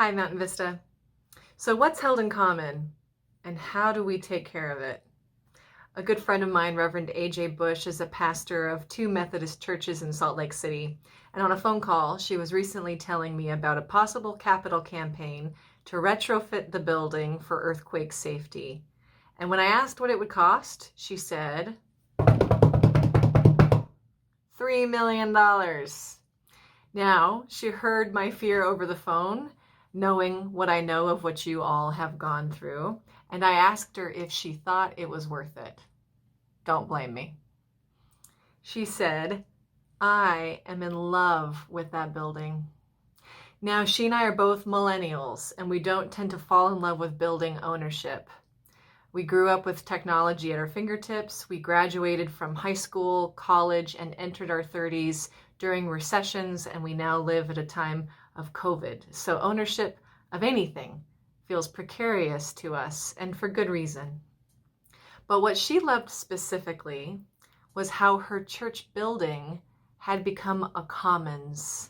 Hi, Mountain Vista. So what's held in common and how do we take care of it? A good friend of mine, Reverend A.J. Bush, is a pastor of two Methodist churches in Salt Lake City. And on a phone call, she was recently telling me about a possible capital campaign to retrofit the building for earthquake safety. And when I asked what it would cost, she said, $3 million. Now, she heard my fear over the phone, knowing what I know of what you all have gone through, and I asked her if she thought it was worth it. Don't blame me. She said, I am in love with that building. Now, she and I are both millennials, and we don't tend to fall in love with building ownership. We grew up with technology at our fingertips. We graduated from high school, college, and entered our 30s during recessions, and we now live at a time of COVID. So ownership of anything feels precarious to us, and for good reason. But what she loved specifically was how her church building had become a commons.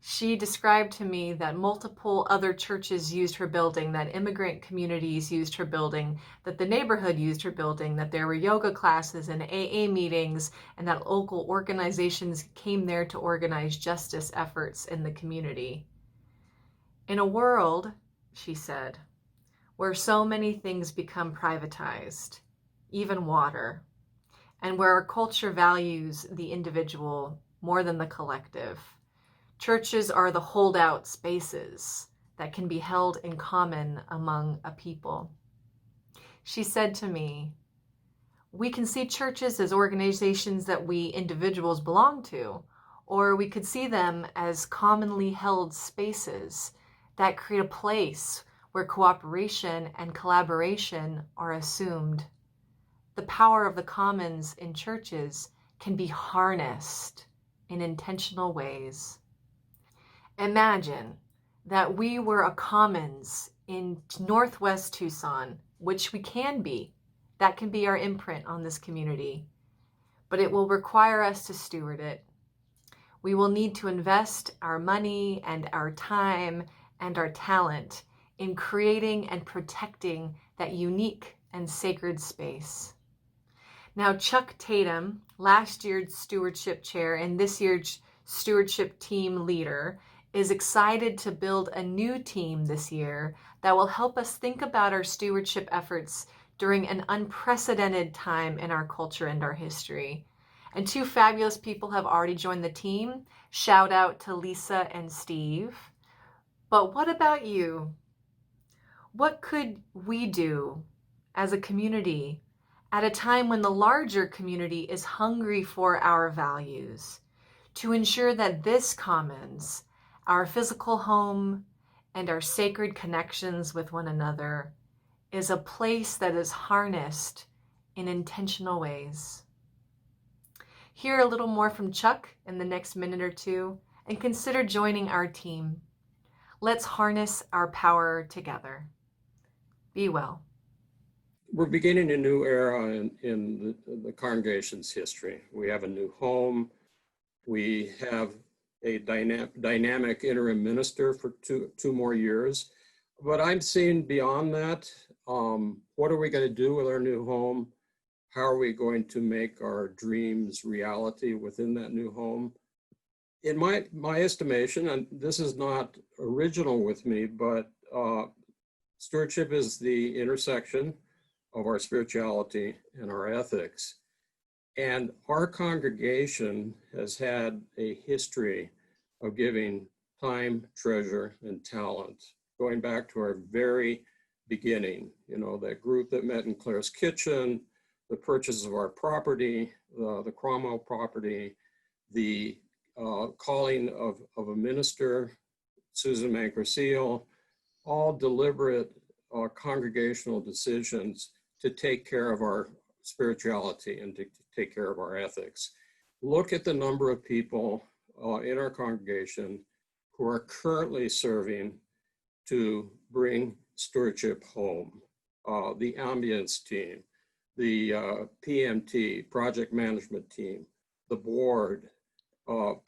She described to me that multiple other churches used her building, that immigrant communities used her building, that the neighborhood used her building, that there were yoga classes and AA meetings, and that local organizations came there to organize justice efforts in the community. In a world, she said, where so many things become privatized, even water, and where our culture values the individual more than the collective, churches are the holdout spaces that can be held in common among a people. She said to me, we can see churches as organizations that we individuals belong to, or we could see them as commonly held spaces that create a place where cooperation and collaboration are assumed. The power of the commons in churches can be harnessed in intentional ways. Imagine that we were a commons in Northwest Tucson, which we can be. That can be our imprint on this community. But it will require us to steward it. We will need to invest our money and our time and our talent in creating and protecting that unique and sacred space. Now, Chuck Tatum, last year's stewardship chair and this year's stewardship team leader, is excited to build a new team this year that will help us think about our stewardship efforts during an unprecedented time in our culture and our history. And two fabulous people have already joined the team. Shout out to Lisa and Steve. But what about you? What could we do as a community at a time when the larger community is hungry for our values to ensure that this commons, our physical home, and our sacred connections with one another is a place that is harnessed in intentional ways? Hear a little more from Chuck in the next minute or two, and consider joining our team. Let's harness our power together. Be well. We're beginning a new era in the congregation's history. We have a new home. We have a dynamic interim minister for two more years. But I'm seeing beyond that, what are we going to do with our new home? How are we going to make our dreams reality within that new home? In my estimation, and this is not original with me, but stewardship is the intersection of our spirituality and our ethics. And our congregation has had a history of giving time, treasure, and talent, going back to our very beginning. You know, that group that met in Claire's kitchen, the purchase of our property, the Cromwell property, the calling of a minister, Susan Mankerseal, all deliberate congregational decisions to take care of our spirituality and to take care of our ethics. Look at the number of people in our congregation who are currently serving to bring stewardship home. The ambience team, the PMT, project management team, the board,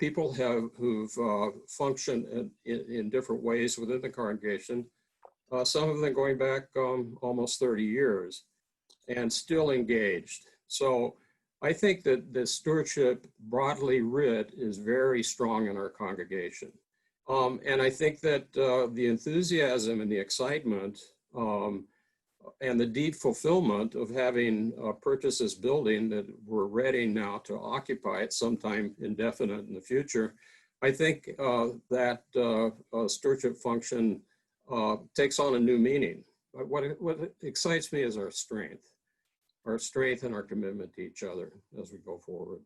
people who've functioned in different ways within the congregation, some of them going back almost 30 years and still engaged. So I think that the stewardship broadly writ is very strong in our congregation. And I think that the enthusiasm and the excitement and the deep fulfillment of having purchased this building that we're ready now to occupy it sometime indefinite in the future, I think that stewardship function takes on a new meaning. What excites me is our strength and our commitment to each other as we go forward.